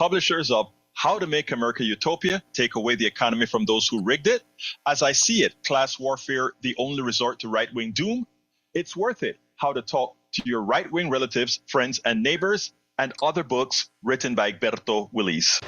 publishers of How to Make America Utopia, Take Away the Economy from Those Who Rigged It, As I See It, Class Warfare, The Only Resort to Right-Wing Doom, It's Worth It, How to Talk to Your Right-Wing Relatives, Friends, and Neighbors, and other books written by Egberto Willis.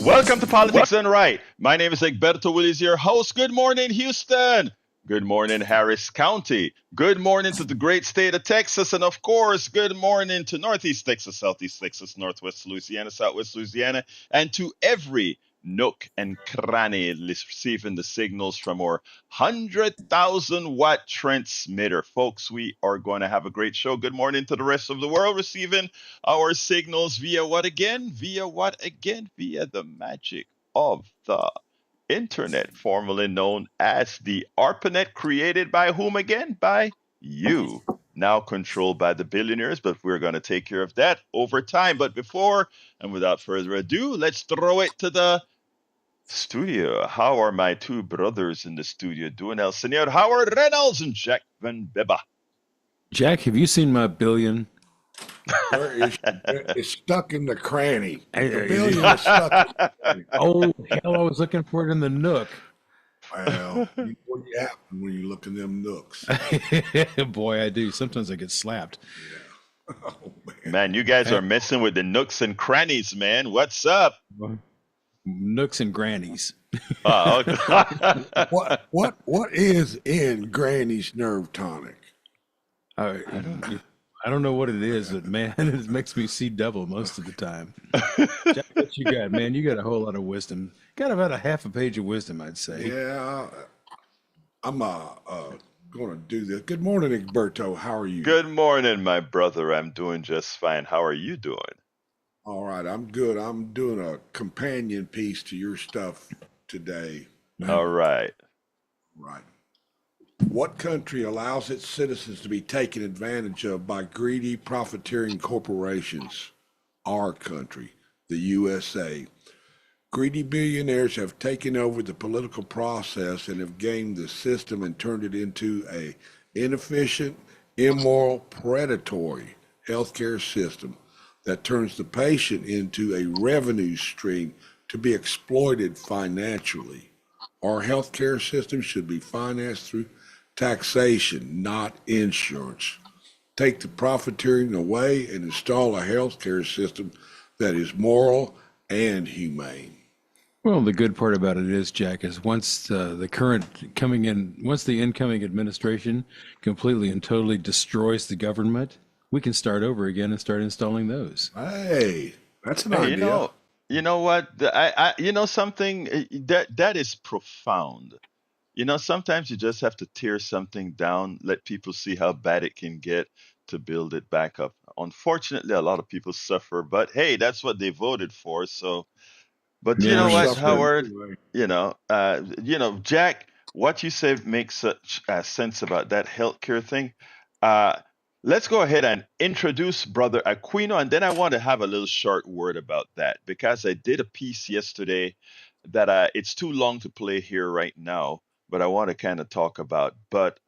Welcome to Politics Done Right. My name is Egberto Willis, your host. Good morning, Houston. Good morning, Harris County. Good morning to the great state of Texas. And of course, good morning to Northeast Texas, Southeast Texas, Northwest Louisiana, Southwest Louisiana, and to every nook and cranny receiving the signals from our 100,000 watt transmitter. Folks, we are going to have a great show. Good morning to the rest of the world receiving our signals via what again? Via what again? Via the magic of the internet, formerly known as the ARPANET, created by whom again? By you. Now controlled by the billionaires, but we're going to take care of that over time. But before and without further ado, let's throw it to the studio. How are my two brothers in the studio doing? El Senor Howard Reynolds and Jack Van Beba. Jack, have you seen my billion? It's stuck in the cranny. The billion is stuck in the cranny. Oh, hell, I was looking for it in the nook. Well, you know what happens when you look in them nooks. Boy, I do. Sometimes I get slapped. Yeah. Oh, Man, you guys are messing with the nooks and crannies, man. What's up? Nooks and grannies. Okay. What is in Granny's nerve tonic? I don't know what it is, but man, it makes me see double most of the time. Jack, what you got, man? You got a whole lot of wisdom. Got about a half a page of wisdom, I'd say. Yeah, I'm going to do this. Good morning, Egberto. How are you? Good morning, my brother. I'm doing just fine. How are you doing? All right, I'm good. I'm doing a companion piece to your stuff today. All right. Right. What country allows its citizens to be taken advantage of by greedy, profiteering corporations? Our country, the USA. Greedy billionaires have taken over the political process and have gamed the system and turned it into a inefficient, immoral, predatory healthcare system that turns the patient into a revenue stream to be exploited financially. Our healthcare system should be financed through taxation, not insurance. Take the profiteering away and install a healthcare system that is moral and humane. Well, the good part about it is, Jack, is once the incoming administration completely and totally destroys the government, we can start over again and start installing those. Hey, that's an idea. You know what? Something that is profound. Sometimes you just have to tear something down, let people see how bad it can get to build it back up. Unfortunately, a lot of people suffer, but hey, that's what they voted for. So, but you know what, Howard? Jack, what you said makes such sense about that healthcare thing. Let's go ahead and introduce Brother Aquino, and then I want to have a little short word about that because I did a piece yesterday that it's too long to play here right now, but I want to kind of talk about. But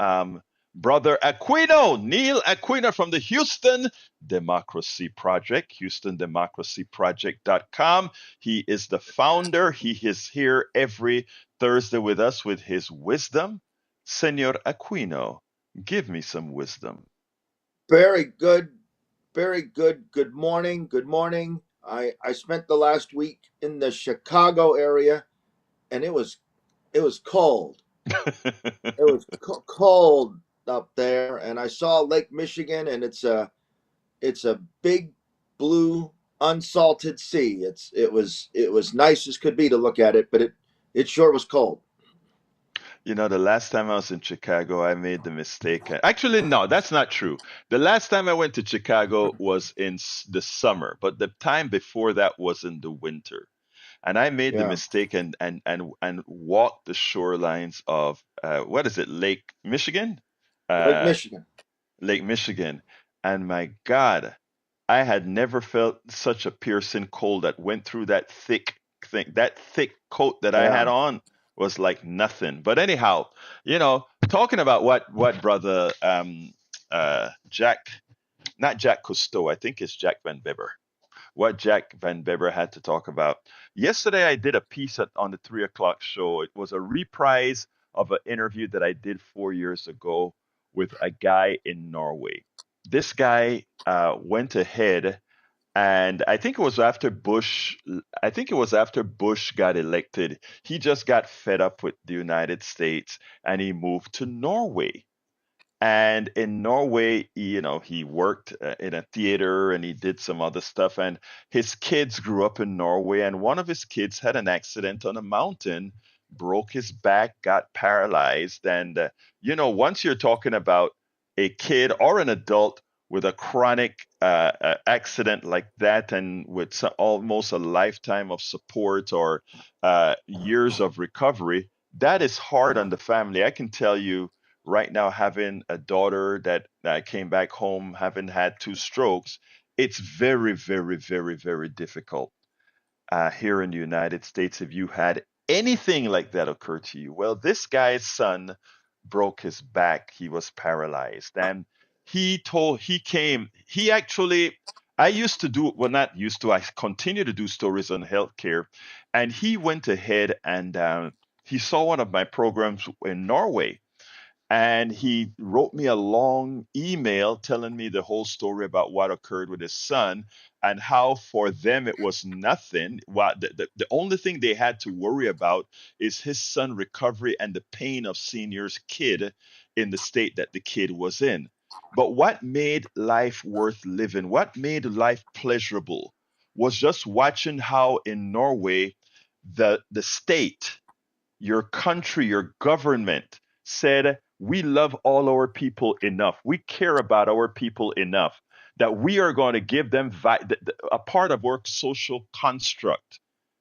Brother Aquino, Neil Aquino from the Houston Democracy Project, HoustonDemocracyProject.com. He is the founder. He is here every Thursday with us with his wisdom. Senor Aquino, give me some wisdom. Very good. Very good. Good morning. Good morning. I spent the last week in the Chicago area, and it was cold. It was cold up there, and I saw Lake Michigan, and it's a big blue unsalted sea. It was nice as could be to look at it, but it sure was cold. The last time I was in Chicago, I made the mistake. Actually, no, that's not true. The last time I went to Chicago was in the summer, but the time before that was in the winter. And I made the mistake and walked the shorelines of, what is it, Lake Michigan? Lake Michigan. Lake Michigan. And my God, I had never felt such a piercing cold that went through that thick coat that I had on. was like nothing. But anyhow, talking about what brother Jack, not Jack Cousteau, I think it's Jack Van Bibber, what Jack Van Bibber had to talk about. Yesterday, I did a piece on the 3 o'clock show. It was a reprise of an interview that I did 4 years ago with a guy in Norway. This guy went ahead, and I think it was after Bush. I think it was after Bush got elected. He just got fed up with the United States, and he moved to Norway. And in Norway, he worked in a theater and he did some other stuff. And his kids grew up in Norway, and one of his kids had an accident on a mountain, broke his back, got paralyzed. And, once you're talking about a kid or an adult with a chronic accident like that, and with almost a lifetime of support or years of recovery, that is hard on the family. I can tell you right now, having a daughter that came back home having had 2 strokes, it's very, very, very, very difficult here in the United States if you had anything like that occur to you. Well, this guy's son broke his back. He was paralyzed. And he actually, I used to do, well, not used to, I continue to do stories on healthcare. And he went ahead and he saw one of my programs in Norway, and he wrote me a long email telling me the whole story about what occurred with his son and how for them it was nothing. What the only thing they had to worry about is his son recovery and the pain of senior's kid in the state that the kid was in. But what made life worth living, what made life pleasurable, was just watching how in Norway the state, your country, your government said, we love all our people enough. We care about our people enough that we are going to give them a part of our social construct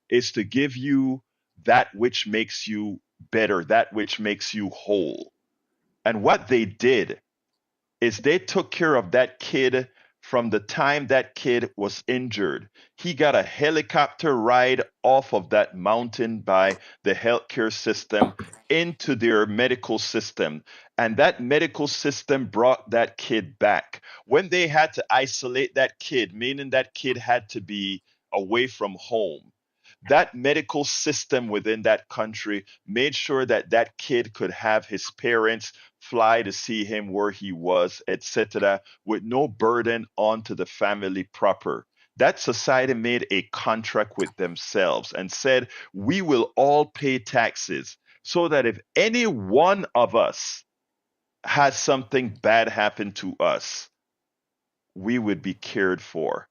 is to give you that which makes you better, that which makes you whole. And what they did is they took care of that kid from the time that kid was injured. He got a helicopter ride off of that mountain by the healthcare system into their medical system. And that medical system brought that kid back. When they had to isolate that kid, meaning that kid had to be away from home, that medical system within that country made sure that that kid could have his parents fly to see him where he was, etc., with no burden onto the family proper. That society made a contract with themselves and said, we will all pay taxes so that if any one of us has something bad happen to us, we would be cared for.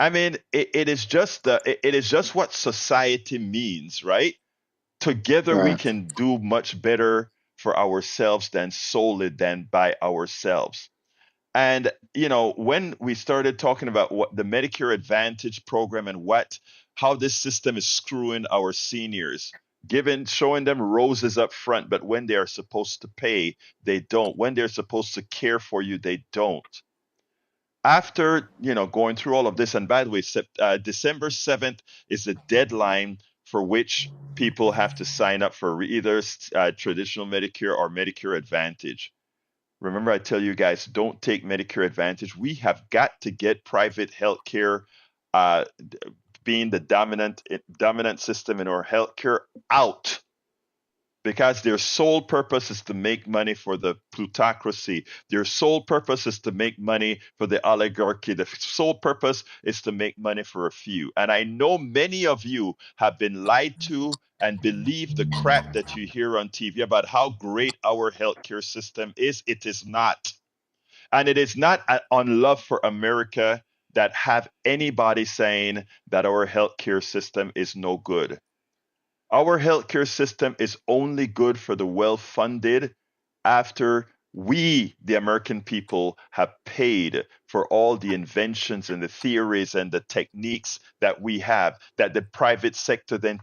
I mean, it is just what society means, right? Together we Right. can do much better for ourselves than solely than by ourselves. And when we started talking about what the Medicare Advantage program and how this system is screwing our seniors, showing them roses up front, but when they are supposed to pay, they don't. When they're supposed to care for you, they don't. After going through all of this, and by the way, December 7th is the deadline for which people have to sign up for either traditional Medicare or Medicare Advantage. Remember, I tell you guys, don't take Medicare Advantage. We have got to get private healthcare, uh, being the dominant system in our healthcare, out, because their sole purpose is to make money for the plutocracy. Their sole purpose is to make money for the oligarchy. The sole purpose is to make money for a few. And I know many of you have been lied to and believe the crap that you hear on TV about how great our healthcare system is. It is not. And it is not on Love for America that have anybody saying that our healthcare system is no good. Our healthcare system is only good for the well funded after we, the American people, have paid for all the inventions and the theories and the techniques that we have, that the private sector then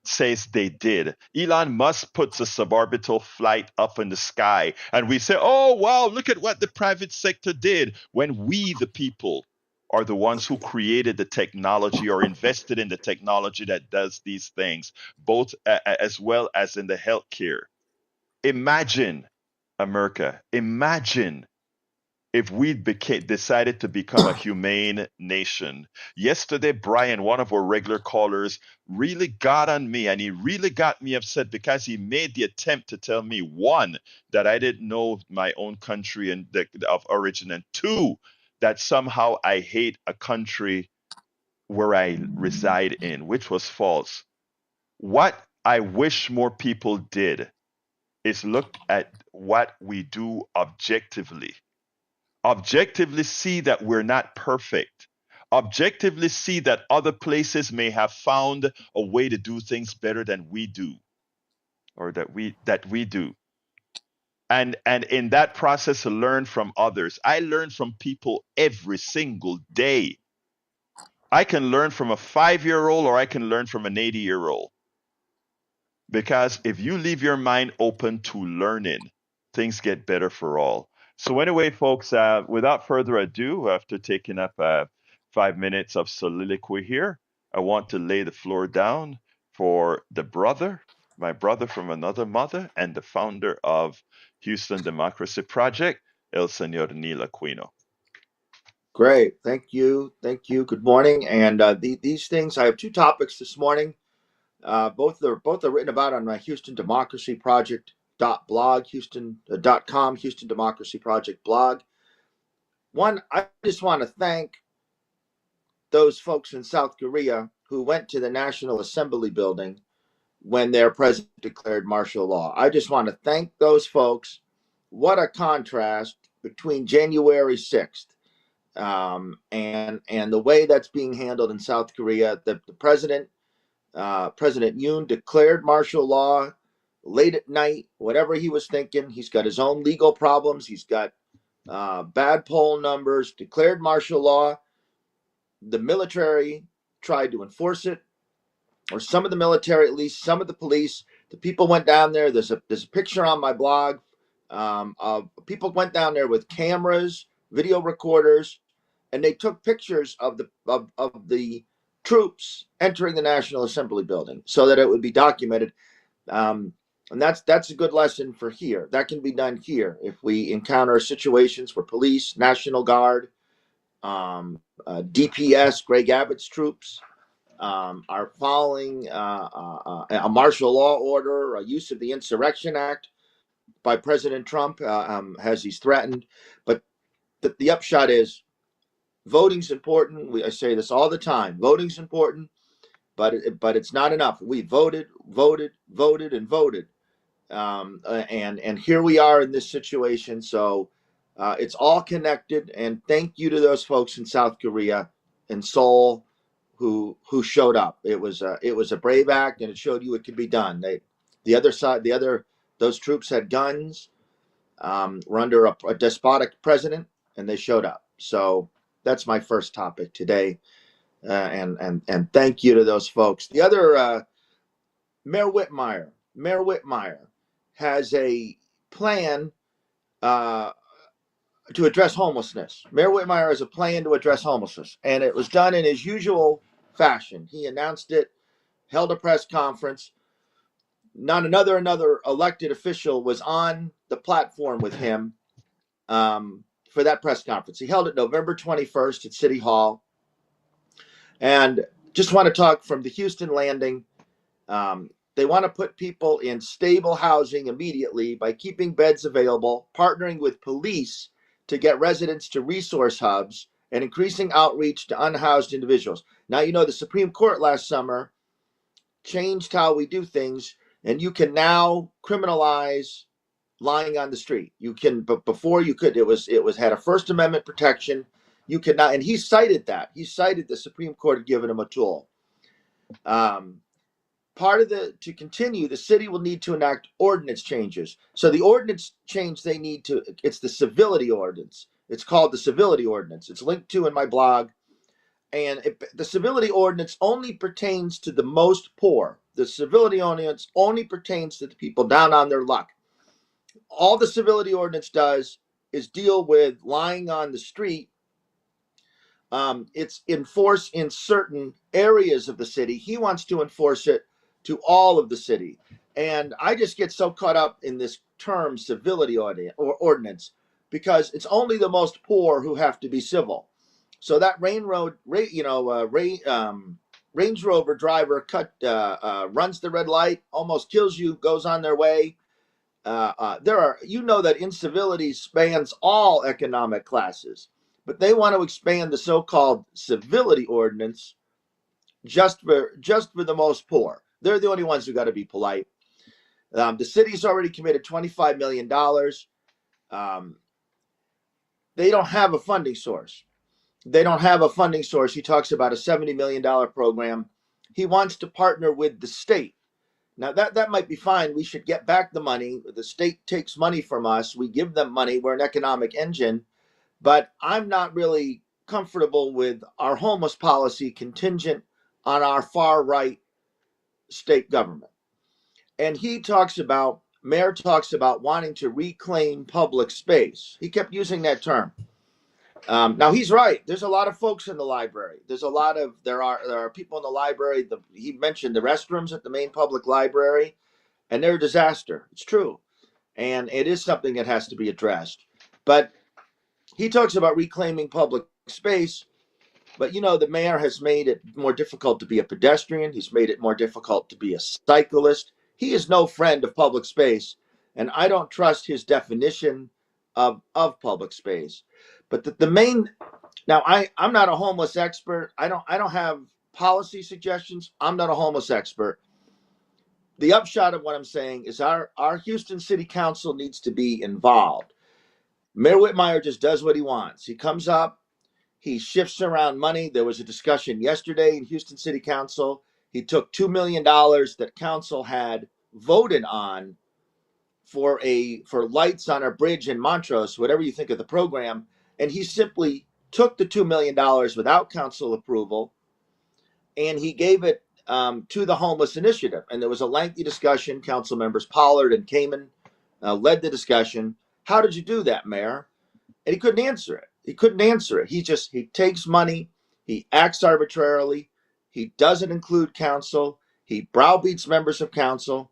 says they did. Elon Musk puts a suborbital flight up in the sky, and we say, oh, wow, look at what the private sector did, when we, the people, are the ones who created the technology or invested in the technology that does these things, both as well as in the healthcare. Imagine, America, imagine if we decided to become a humane nation. Yesterday, Brian, one of our regular callers, really got on me, and he really got me upset because he made the attempt to tell me, one, that I didn't know my own country and of origin, and two, that somehow I hate a country where I reside in, which was false. What I wish more people did is look at what we do objectively. Objectively see that we're not perfect. Objectively see that other places may have found a way to do things better than we do, or that we do. And in that process, learn from others. I learn from people every single day. I can learn from a 5-year old, or I can learn from an 80-year-old. Because if you leave your mind open to learning, things get better for all. So, anyway, folks, without further ado, after taking up 5 minutes of soliloquy here, I want to lay the floor down for my brother from another mother, and the founder of Houston Democracy Project, El Señor Neil Aquino. Great. Thank you. Thank you. Good morning. And these things, I have two topics this morning. Both are written about on my Houston Democracy Project blog, Houston.com, Houston Democracy Project blog. One, I just want to thank those folks in South Korea who went to the National Assembly building when their president declared martial law. I just want to thank those folks. What a contrast between January 6th and the way that's being handled in South Korea. The president, President Yoon, declared martial law late at night, whatever he was thinking. He's got his own legal problems. He's got bad poll numbers, declared martial law. The military tried to enforce it, or some of the military, at least some of the police. The people went down there. There's a picture on my blog of people went down there with cameras, video recorders, and they took pictures of the troops entering the National Assembly building so that it would be documented. And that's a good lesson for here. That can be done here if we encounter situations where police, National Guard, DPS, Greg Abbott's troops are following a martial law order, a use of the Insurrection Act by President Trump, as he's threatened. But the upshot is voting's important. I say this all the time. Voting's important, but it's not enough. We voted, and voted. And here we are in this situation. So it's all connected. And thank you to those folks in South Korea and Seoul who showed up. It was a brave act, and it showed you it could be done. Those troops had guns, were under a despotic president, and they showed up. So that's my first topic today. And thank you to those folks. The other, Mayor Whitmire has a plan to address homelessness. Mayor Whitmire has a plan to address homelessness, and it was done in his usual fashion. He announced it, held a press conference. Not another elected official was on the platform with him for that press conference. He held it November 21st at City Hall. And just want to talk from the Houston Landing. They want to put people in stable housing immediately by keeping beds available, partnering with police to get residents to resource hubs, and increasing outreach to unhoused individuals. Now, the Supreme Court last summer changed how we do things, and you can now criminalize lying on the street. You can, but before you could, it had a First Amendment protection. You could not, and he cited that. He cited the Supreme Court had given him a tool. To continue, the city will need to enact ordinance changes. So the ordinance change it's the civility ordinance. It's called the civility ordinance. It's linked to in my blog. And the civility ordinance only pertains to the most poor. The civility ordinance only pertains to the people down on their luck. All the civility ordinance does is deal with lying on the street It's enforced in certain areas of the city. He wants to enforce it to all of the city. And I just get so caught up in this term civility ordinance because it's only the most poor who have to be civil. So that Range Rover driver runs the red light, almost kills you, goes on their way. That incivility spans all economic classes, but they want to expand the so-called civility ordinance just for the most poor. They're the only ones who got to be polite. The city's already committed $25 million. They don't have a funding source. He talks about a $70 million program. He wants to partner with the state. Now that might be fine. We should get back the money. The state takes money from us. We give them money. We're an economic engine. But I'm not really comfortable with our homeless policy contingent on our far right state government. And Mayor talks about wanting to reclaim public space. He kept using that term. Now he's right. There's a lot of folks in the library. There are people in the library. He mentioned the restrooms at the main public library, and they're a disaster. It's true, and it is something that has to be addressed. But he talks about reclaiming public space. But the mayor has made it more difficult to be a pedestrian. He's made it more difficult to be a cyclist. He is no friend of public space, and I don't trust his definition of public space. But the main now I'm not a homeless expert. I don't have policy suggestions. I'm not a homeless expert. The upshot of what I'm saying is our Houston City Council needs to be involved. Mayor Whitmire just does what he wants. He comes up, he shifts around money. There was a discussion yesterday in Houston City Council. He took $2 million that council had voted on for lights on a bridge in Montrose, whatever you think of the program, and he simply took the $2 million without council approval, and he gave it to the homeless initiative. And there was a lengthy discussion. Council members Pollard and Kamen led the discussion. How did you do that, Mayor? And he couldn't answer it. He takes money. He acts arbitrarily. He doesn't include council. He browbeats members of council.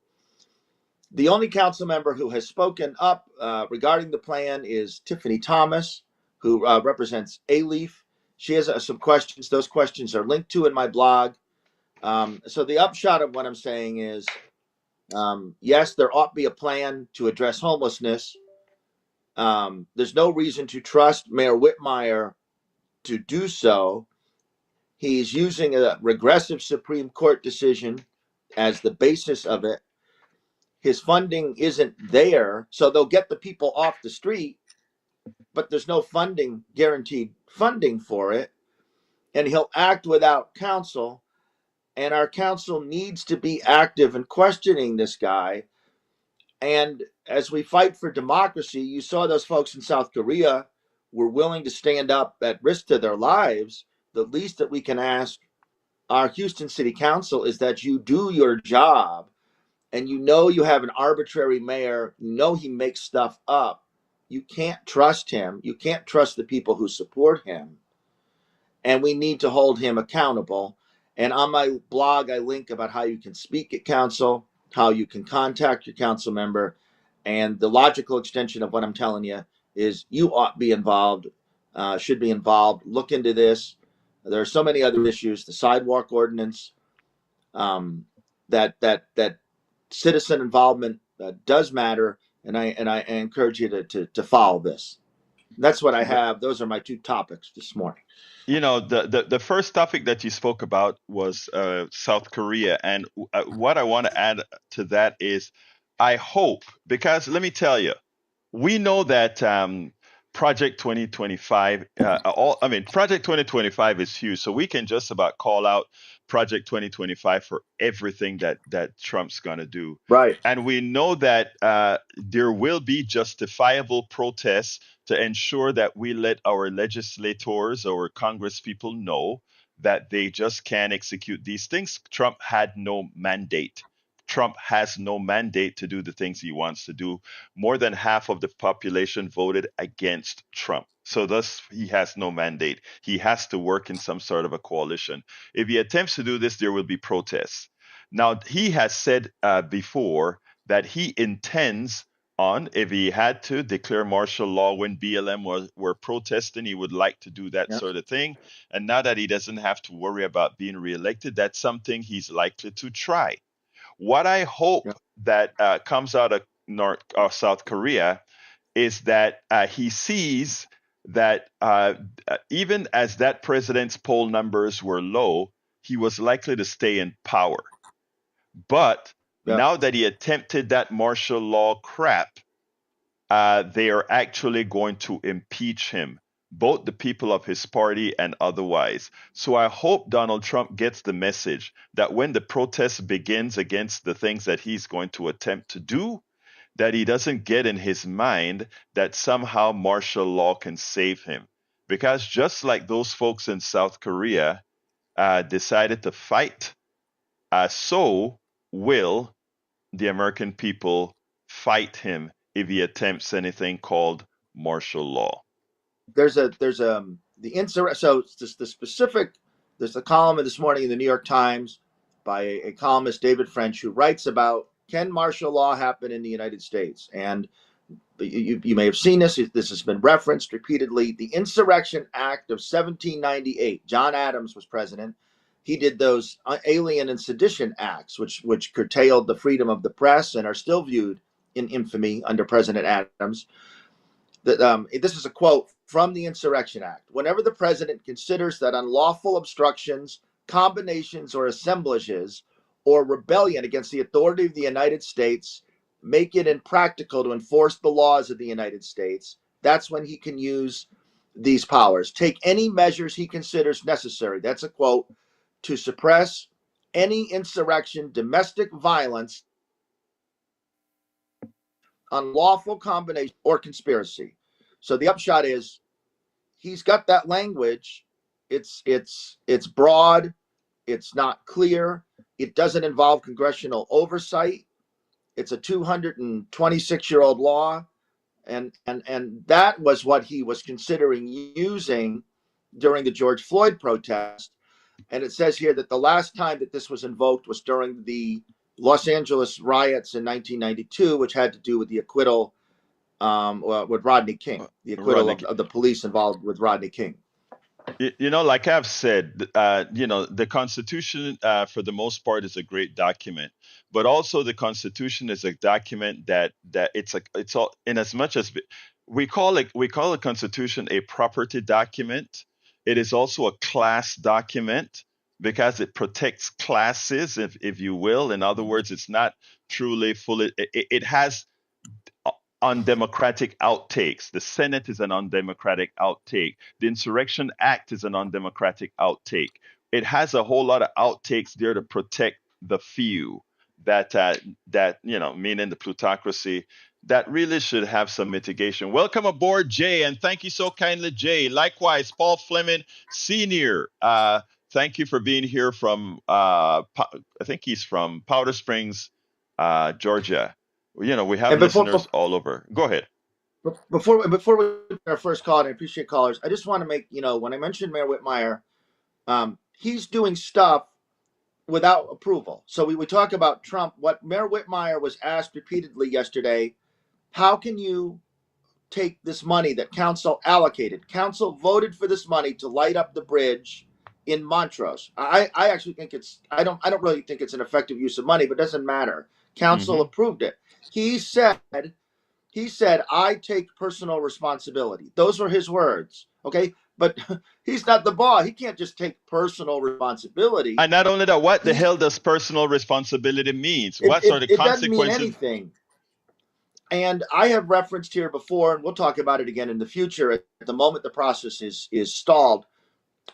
The only council member who has spoken up regarding the plan is Tiffany Thomas, who represents A-Leaf. She has some questions. Those questions are linked to in my blog. So the upshot of what I'm saying is, yes, there ought to be a plan to address homelessness. There's no reason to trust Mayor Whitmire to do so. He's using a regressive Supreme Court decision as the basis of it. His funding isn't there, so they'll get the people off the street, but there's no guaranteed funding for it. And he'll act without counsel. And our council needs to be active in questioning this guy. And as we fight for democracy, you saw those folks in South Korea were willing to stand up at risk to their lives. The least that we can ask our Houston City Council is that you do your job. And you have an arbitrary mayor. He makes stuff up. You can't trust him. You can't trust the people who support him. And we need to hold him accountable. And on my blog, I link about how you can speak at council, how you can contact your council member. And the logical extension of what I'm telling you is you ought to be involved, should be involved. Look into this. There are so many other issues, the sidewalk ordinance, that citizen involvement does matter. And I encourage you to follow this. That's what I have. Those are my two topics this morning. The first topic that you spoke about was South Korea. And what I want to add to that is I hope, because let me tell you, we know that Project 2025, Project 2025 is huge. So we can just about call out Project 2025 for everything that Trump's going to do. Right. And we know that there will be justifiable protests to ensure that we let our legislators or Congress people know that they just can't execute these things. Trump had no mandate Trump has no mandate to do the things he wants to do. More than half of the population voted against Trump. So thus he has no mandate. He has to work in some sort of a coalition. If he attempts to do this, there will be protests. Now, he has said before that he intends on, if he had to declare martial law when BLM were protesting, he would like to do that Yep. sort of thing. And now that he doesn't have to worry about being reelected, that's something he's likely to try. What I hope Yep. that comes out of North or South Korea is that he sees that even as that president's poll numbers were low, he was likely to stay in power. But Yep. now that he attempted that martial law crap, they are actually going to impeach him, both the people of his party and otherwise. So I hope Donald Trump gets the message that when the protest begins against the things that he's going to attempt to do, that he doesn't get in his mind that somehow martial law can save him. Because just like those folks in South Korea decided to fight, so will the American people fight him if he attempts anything called martial law. There's the insur. So it's just the specific. There's a column this morning in the New York Times by a columnist, David French, who writes about, can martial law happen in the United States? And you may have seen this. This has been referenced repeatedly. The Insurrection Act of 1798. John Adams was president. He did those alien and sedition acts, which curtailed the freedom of the press and are still viewed in infamy under President Adams. This is a quote from the Insurrection Act. Whenever the president considers that unlawful obstructions, combinations, or assemblages, or rebellion against the authority of the United States make it impractical to enforce the laws of the United States, that's when he can use these powers. Take any measures he considers necessary. That's a quote, to suppress any insurrection, domestic violence, unlawful combination, or conspiracy. So the upshot is he's got that language. It's broad. It's not clear. It doesn't involve congressional oversight. It's a 226-year-old law, and that was what he was considering using during the George Floyd protest. And it says here that the last time that this was invoked was during the Los Angeles riots in 1992, which had to do with the acquittal with Rodney King, the acquittal of the police involved with Rodney King. Like I've said, the Constitution, for the most part, is a great document, but also the Constitution is a document that it's all, in as much as we call the Constitution a property document. It is also a class document because it protects classes, if you will. In other words, it's not truly fully. It has undemocratic outtakes. The Senate is an undemocratic outtake. The Insurrection Act is an undemocratic outtake. It has a whole lot of outtakes there to protect the few. Meaning the plutocracy, that really should have some mitigation. Welcome aboard, Jay, and thank you so kindly, Jay. Likewise, Paul Fleming Sr. Thank you for being here from. I think he's from Powder Springs, Georgia. We have listeners all over. Go ahead. Before we our first call, and I appreciate callers, I just want to make, when I mentioned Mayor Whitmire, he's doing stuff without approval. So we talk about Trump. What Mayor Whitmire was asked repeatedly yesterday, how can you take this money that council allocated? Council voted for this money to light up the bridge in Montrose. I actually think I don't really think it's an effective use of money, but it doesn't matter. Council approved it. He said, I take personal responsibility. Those were his words. Okay. But he's not the boss. He can't just take personal responsibility. And not only that, what the hell does personal responsibility mean? What are the consequences? It consequences? doesn't mean anything. And I have referenced here before, and we'll talk about it again in the future. At the moment the process is stalled,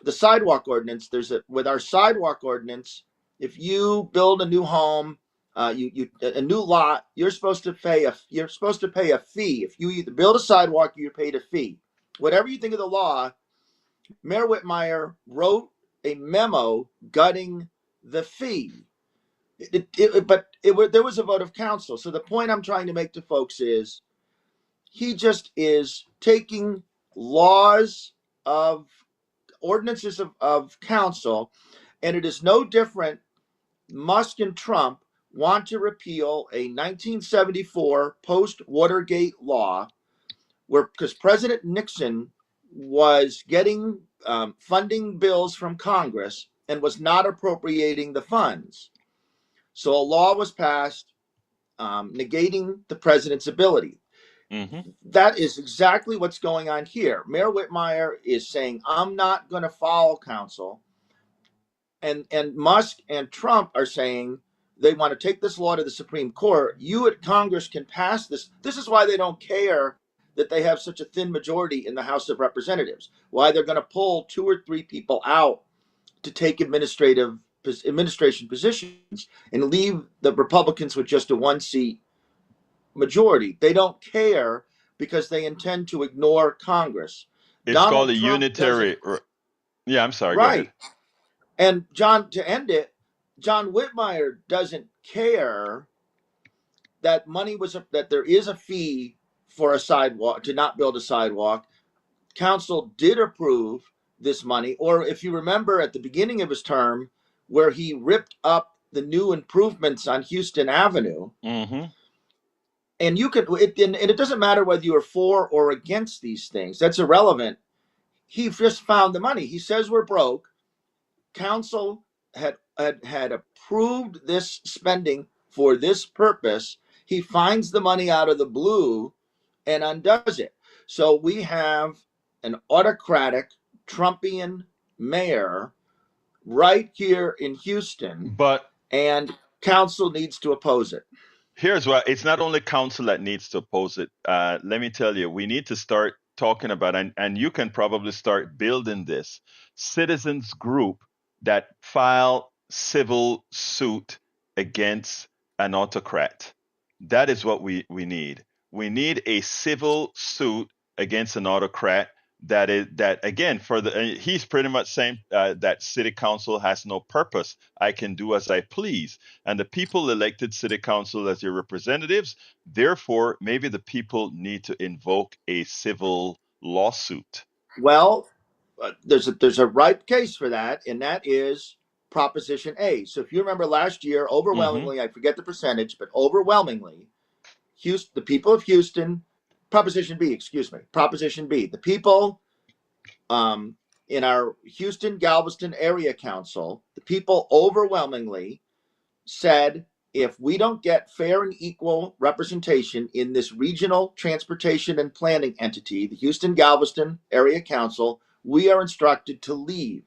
the sidewalk ordinance. With our sidewalk ordinance, if you build a new home, a new lot, you're supposed to pay a fee. If you either build a sidewalk, you're paid a fee. Whatever you think of the law, Mayor Whitmire wrote a memo gutting the fee. there was a vote of council. So the point I'm trying to make to folks is he just is taking laws of ordinances of council, and it is no different. Musk and Trump want to repeal a 1974 post Watergate law where, because President Nixon was getting funding bills from Congress and was not appropriating the funds. So a law was passed negating the president's ability. Mm-hmm. That is exactly what's going on here. Mayor Whitmire is saying, I'm not going to follow council. And Musk and Trump are saying they want to take this law to the Supreme Court. You at Congress can pass this. This is why they don't care that they have such a thin majority in the House of Representatives. Why they're going to pull 2 or 3 people out to take administration positions and leave the Republicans with just a 1-seat majority. They don't care because they intend to ignore Congress. It's called Donald a Trump doesn't. unitary. Yeah, I'm sorry. Go ahead. Right. And John, to end it, John Whitmire doesn't care that that there is a fee for a sidewalk to not build a sidewalk. Council did approve this money, or if you remember at the beginning of his term, where he ripped up the new improvements on Houston Avenue. Mm-hmm. And it doesn't matter whether you are for or against these things. That's irrelevant. He just found the money. He says we're broke. Council had approved this spending for this purpose. He finds the money out of the blue and undoes it. So we have an autocratic Trumpian mayor right here in Houston, But and council needs to oppose it. here's what it's not only council that needs to oppose it. Let me tell you, we need to start talking about, and you can probably start building this citizens group that file civil suit against an autocrat. That is what we need. We need a civil suit against an autocrat that again for the he's pretty much saying that city council has no purpose. I can do as I please, and the people elected city council as your representatives. Therefore, maybe the people need to invoke a civil lawsuit. Well, there's a ripe case for that, and that is Proposition A. So if you remember last year, Mm-hmm. overwhelmingly, I forget the percentage, but overwhelmingly, the people of Houston, Proposition B, excuse me, Proposition B, the people um, in our Houston Galveston Area Council, the people overwhelmingly said, if we don't get fair and equal representation in this regional transportation and planning entity, the Houston Galveston Area Council, we are instructed to leave.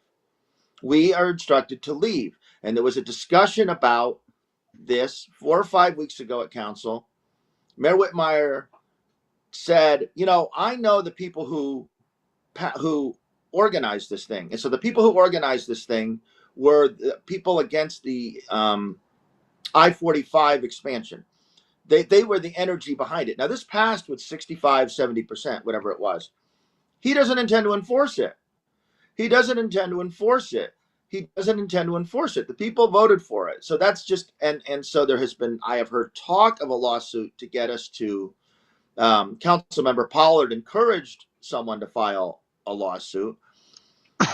We are instructed to leave. And there was a discussion about this 4 or 5 weeks ago at council. Mayor Whitmire said, I know the people who organized this thing. And so the people who organized this thing were the people against the I-45 expansion. They were the energy behind it. Now, this passed with 65, 70%, whatever it was. He doesn't intend to enforce it. He doesn't intend to enforce it. He doesn't intend to enforce it. The people voted for it. So that's just, and so I have heard talk of a lawsuit to get us to, Council Member Pollard encouraged someone to file a lawsuit.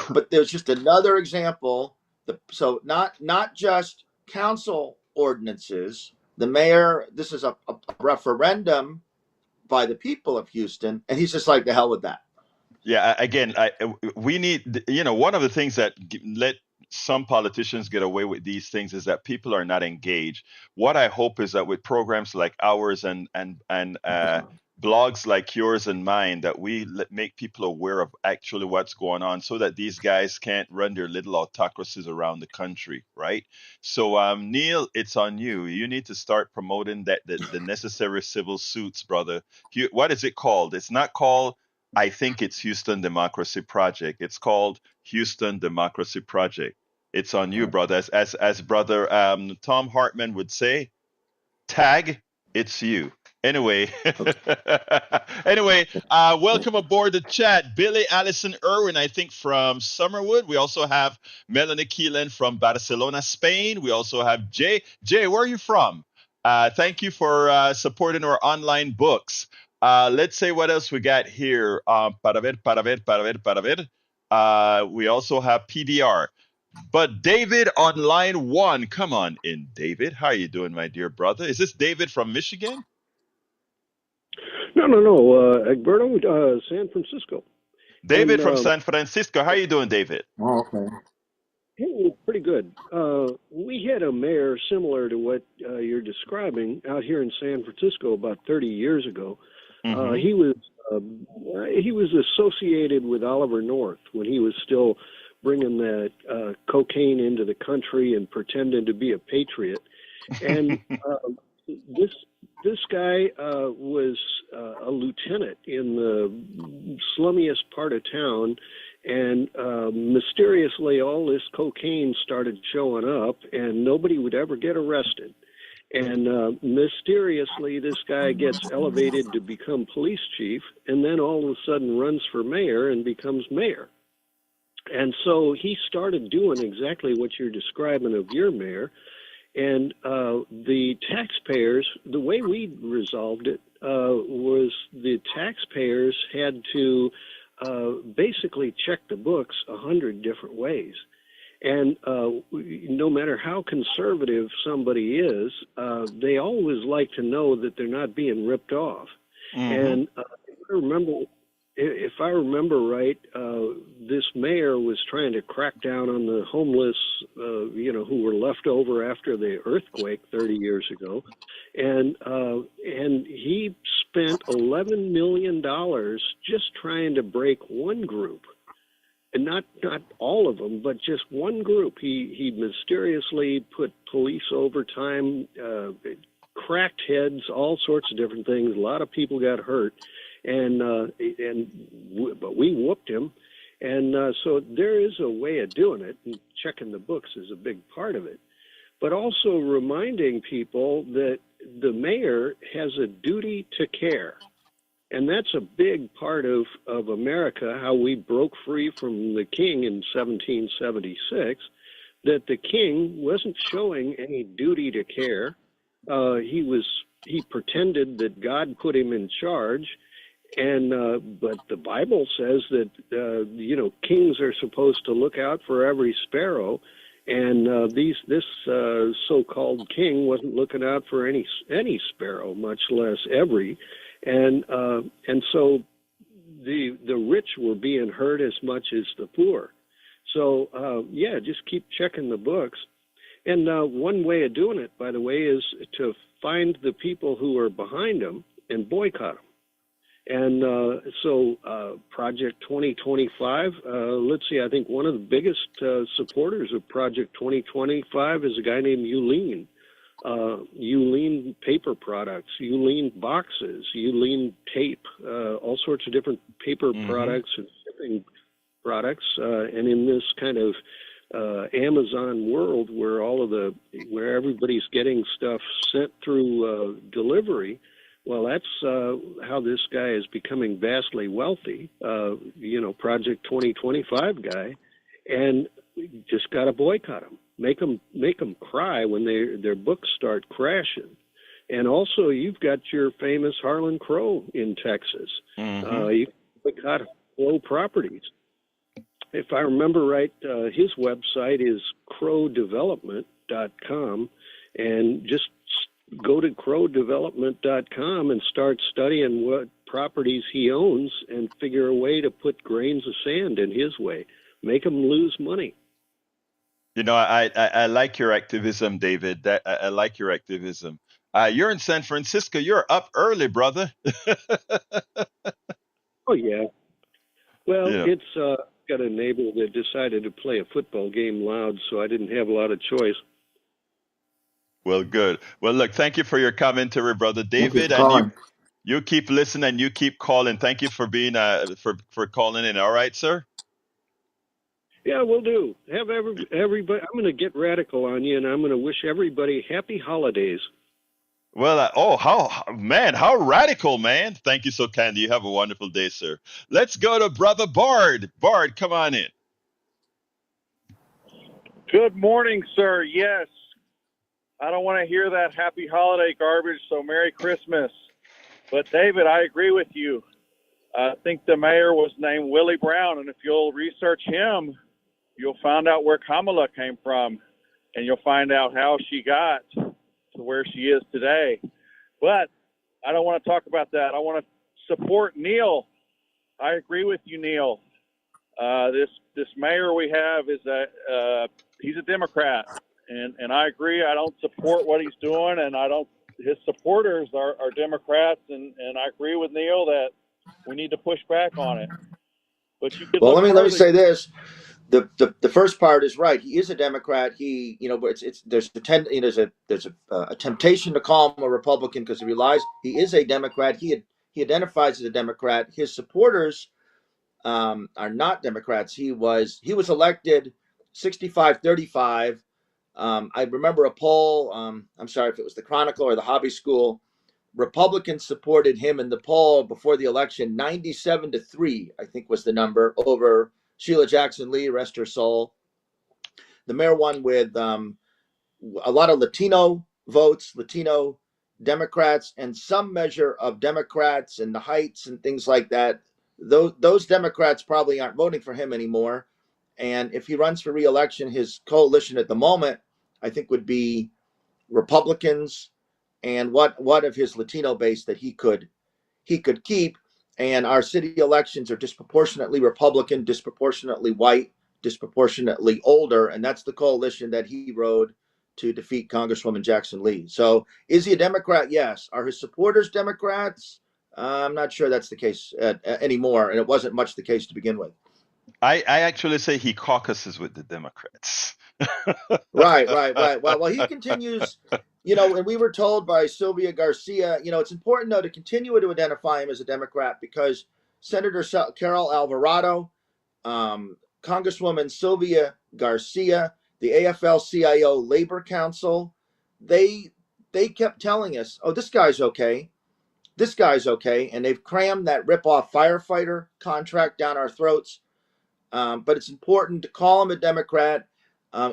But there's just another example. So not just council ordinances. The mayor, this is a referendum by the people of Houston, and he's just like, the hell with that. Yeah, again, we need, one of the things that let some politicians get away with these things is that people are not engaged. What I hope is that with programs like ours and blogs like yours and mine, that we make people aware of actually what's going on, so that these guys can't run their little autocracies around the country, right? So, Neil, it's on you. You need to start promoting the necessary civil suits, brother. What is it called? It's not called, I think it's Houston Democracy Project. It's called Houston Democracy Project. It's on you, brother. As brother Tom Hartman would say, tag, it's you. Anyway, welcome aboard the chat, Billy Allison Irwin, I think from Summerwood. We also have Melanie Keelan from Barcelona, Spain. We also have Jay. Jay, where are you from? Thank you for supporting our online books. Let's say what else we got here. Para ver. We also have PDR. But David on line one, come on in, David. How are you doing, my dear brother? Is this David from Michigan? No. Egberto, San Francisco. David And, from San Francisco. How are you doing, David? Oh, okay. hey, pretty good. We had a mayor similar to what you're describing out here in San Francisco about 30 years ago. He was associated with Oliver North when he was still bringing that cocaine into the country and pretending to be a patriot. And this guy was a lieutenant in the slummiest part of town, and mysteriously all this cocaine started showing up, and nobody would ever get arrested. And mysteriously, this guy gets elevated to become police chief, and then all of a sudden runs for mayor and becomes mayor. And so he started doing exactly what you're describing of your mayor. And the taxpayers, the way we resolved it was the taxpayers had to basically check the books 100 different ways. And no matter how conservative somebody is, they always like to know that they're not being ripped off. And if I remember right, this mayor was trying to crack down on the homeless, who were left over after the earthquake 30 years ago, and he spent $11 million just trying to break one group, and not all of them, but just one group. He mysteriously put police overtime, cracked heads, all sorts of different things. A lot of people got hurt. But we whooped him, and so there is a way of doing it, and checking the books is a big part of it. But also reminding people that the mayor has a duty to care, and that's a big part of America, how we broke free from the king in 1776, that the king wasn't showing any duty to care. He pretended that God put him in charge. And but the Bible says that kings are supposed to look out for every sparrow, and this so-called king wasn't looking out for any sparrow, much less every, and so the rich were being hurt as much as the poor. So just keep checking the books. And one way of doing it, by the way, is to find the people who are behind them and boycott them. And so Project 2025, let's see, I think one of the biggest supporters of Project 2025 is a guy named Yulene. Yulene paper products, Yulene boxes, Yulene tape, all sorts of different paper products and shipping products. And in this kind of Amazon world where everybody's getting stuff sent through delivery, well, that's how this guy is becoming vastly wealthy, Project 2025 guy, and just got to boycott them, make them cry when their books start crashing. And also, you've got your famous Harlan Crow in Texas. You boycott Crow Properties. If I remember right, his website is crowdevelopment.com, and just go to crowdevelopment.com and start studying what properties he owns and figure a way to put grains of sand in his way. Make him lose money. I like your activism, David. I like your activism. You're in San Francisco. You're up early, brother. Oh, yeah. Well, it's got a neighbor that decided to play a football game loud, so I didn't have a lot of choice. Well, good. Well, look, thank you for your commentary, brother David, and you keep listening and you keep calling. Thank you for being for calling in. All right, sir. Yeah, we'll do. Have everybody. I'm going to get radical on you, and I'm going to wish everybody happy holidays. Well, how radical, man. Thank you so kindly. You have a wonderful day, sir. Let's go to Brother Bard. Bard, come on in. Good morning, sir. Yes, I don't want to hear that happy holiday garbage, so Merry Christmas. But, David, I agree with you. I think the mayor was named Willie Brown, and if you'll research him, you'll find out where Kamala came from, and you'll find out how she got to where she is today. But I don't want to talk about that. I want to support Neil. I agree with you, Neil. This mayor we have is he's a Democrat, and I agree. I don't support what he's doing, and his supporters are Democrats, and I agree with Neil that we need to push back on it. But you could Well, look let me further. say this. The first part is right. He is a Democrat. But there's a temptation to call him a Republican because he realizes he is a Democrat. He identifies as a Democrat. His supporters are not Democrats. He was elected 65-35. I remember a poll. I'm sorry if it was the Chronicle or the Hobby School. Republicans supported him in the poll before the election, 97-3, I think was the number, over Sheila Jackson Lee, rest her soul. The mayor won with a lot of Latino votes, Latino Democrats, and some measure of Democrats in the Heights and things like that. Those Democrats probably aren't voting for him anymore. And if he runs for re-election, his coalition at the moment, I think, would be Republicans and what of his Latino base that he could keep. And our city elections are disproportionately Republican, disproportionately white, disproportionately older, and that's the coalition that he rode to defeat Congresswoman Jackson Lee. So is he a Democrat? Yes. Are his supporters Democrats? I'm not sure that's the case anymore, and it wasn't much the case to begin with. I actually say he caucuses with the Democrats. Right. Well, he continues, and we were told by Sylvia Garcia, it's important, though, to continue to identify him as a Democrat because Senator Carol Alvarado, Congresswoman Sylvia Garcia, the AFL-CIO Labor Council, they kept telling us, oh, this guy's okay. This guy's okay. And they've crammed that rip-off firefighter contract down our throats. But it's important to call him a Democrat.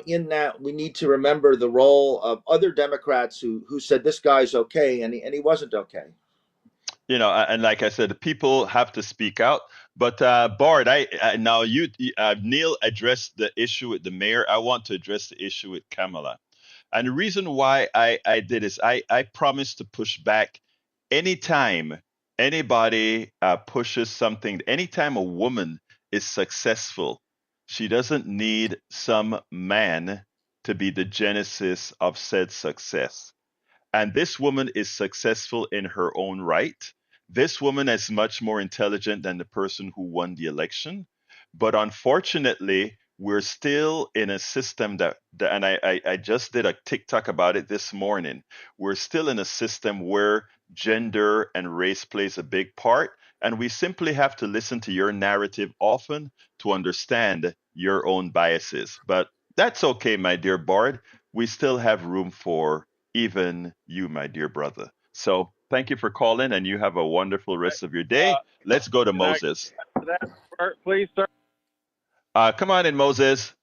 In that we need to remember the role of other Democrats who said this guy's okay, and he wasn't okay. And like I said, people have to speak out. But Bard, now Neil addressed the issue with the mayor. I want to address the issue with Kamala. And the reason why I did is I promised to push back anytime anybody pushes something, anytime a woman is successful, she doesn't need some man to be the genesis of said success. And this woman is successful in her own right. This woman is much more intelligent than the person who won the election. But unfortunately, we're still in a system and I just did a TikTok about it this morning. We're still in a system where gender and race plays a big part. And we simply have to listen to your narrative often to understand your own biases. But that's okay, my dear Bard. We still have room for even you, my dear brother. So thank you for calling, and you have a wonderful rest of your day. Let's go to Moses. Please, sir. Come on in, Moses.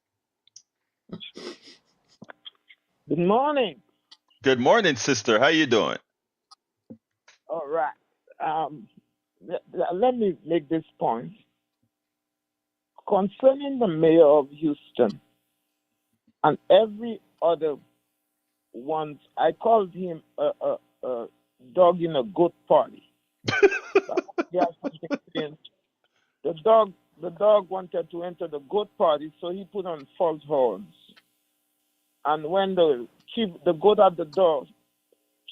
Good morning. Good morning, sister. How you doing? All right. Let me make this point. Concerning the mayor of Houston and every other one, I called him a dog in a goat party. The dog wanted to enter the goat party, so he put on false horns. And when the goat at the door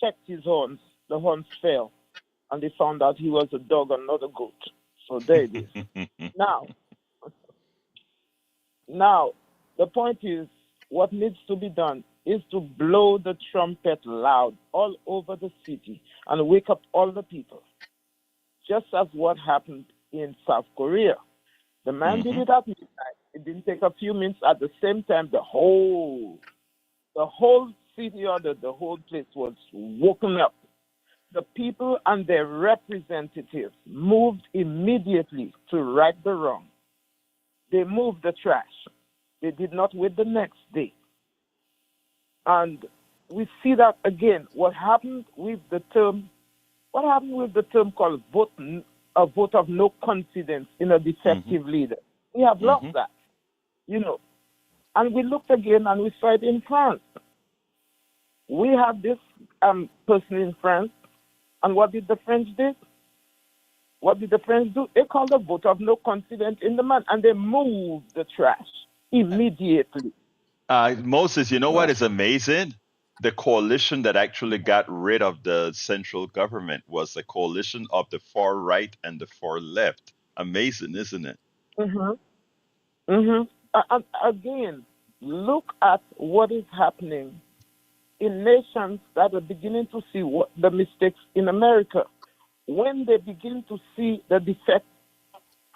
checked his horns, the horns fell, and they found out he was a dog and not a goat. So there it is. Now, the point is, what needs to be done is to blow the trumpet loud all over the city and wake up all the people, just as what happened in South Korea. The man did it at midnight. It didn't take a few minutes. At the same time, the whole city or the whole place was woken up the people and their representatives moved immediately to right the wrong. They moved the trash. They did not wait the next day. And we see that again. What happened with the term called a vote of no confidence in a defective leader? We have lost that, And we looked again and we saw it in France. We have this person in France, and what did the French do? What did the French do? They called a vote of no confidence in the man, and they moved the trash immediately. Moses, you know what is amazing? The coalition that actually got rid of the central government was a coalition of the far right and the far left. Amazing, isn't it? Again, look at what is happening in nations that are beginning to see what the mistakes in America. When they begin to see the defect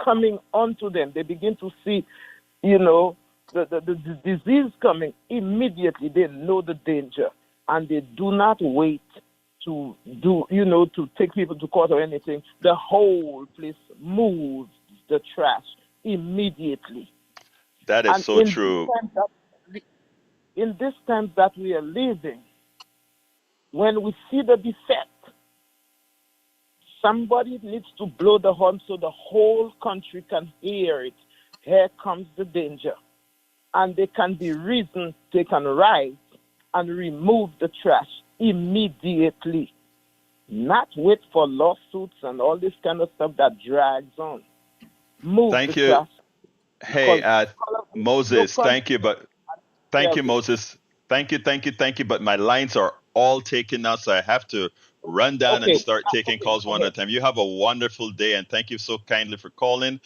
coming onto them, they begin to see, the disease coming, immediately they know the danger, and they do not wait to to take people to court or anything. The whole place moves the trash immediately. That is so true. In this time that we are living, when we see the defect, somebody needs to blow the horn so the whole country can hear it. Here comes the danger. And they can be reasoned, they can rise and remove the trash immediately. Not wait for lawsuits and all this kind of stuff that drags on. Move Thank the you. trash. Hey, Moses, thank you, but thank you, Moses. Thank you. But my lines are all taken now, so I have to run down and start taking calls one at a time. You have a wonderful day, and thank you so kindly for calling.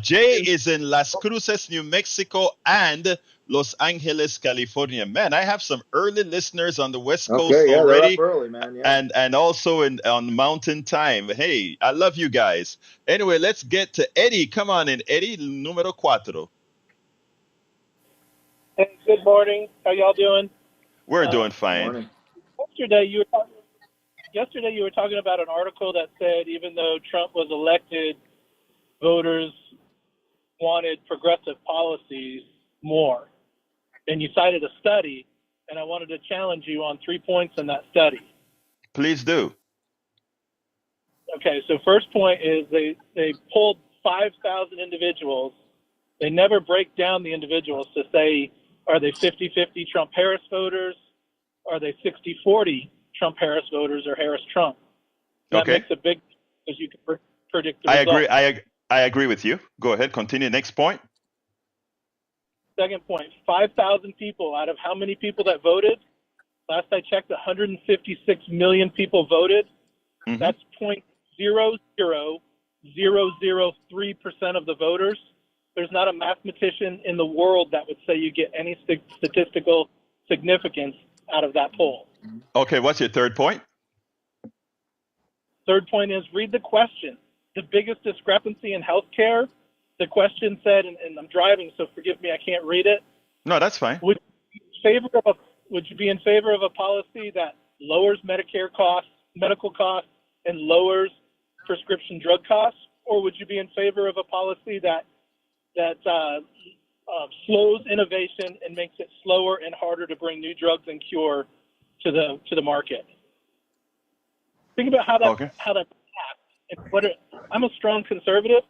Jay is in Las Cruces, New Mexico, and Los Angeles, California. Man, I have some early listeners on the West Coast already, they're up early, man. Yeah. and also on Mountain Time. Hey, I love you guys. Anyway, let's get to Eddie. Come on in, Eddie, número 4. Hey, good morning. How y'all doing? We're doing fine. Morning. Yesterday you were talking about an article that said even though Trump was elected, voters wanted progressive policies more. And you cited a study, and I wanted to challenge you on 3 points in that study. Please do. Okay, so first point is they pulled 5,000 individuals. They never break down the individuals to say, are they 50-50 Trump-Harris voters? Are they 60-40 Trump-Harris voters or Harris-Trump? That makes a big because you can predict the result. I agree with you. Go ahead. Continue. Next point. Second point, 5,000 people out of how many people that voted? Last I checked, 156 million people voted. That's 0.00003% of the voters. There's not a mathematician in the world that would say you get any statistical significance out of that poll. Okay, what's your third point? Third point is read the question. The biggest discrepancy in healthcare, the question said, and I'm driving, so forgive me, I can't read it. No, that's fine. Would you be in favor of a policy that lowers Medicare costs, medical costs, and lowers prescription drug costs? Or would you be in favor of a policy that slows innovation and makes it slower and harder to bring new drugs and cure to the market? Think about how that passed. I'm a strong conservative.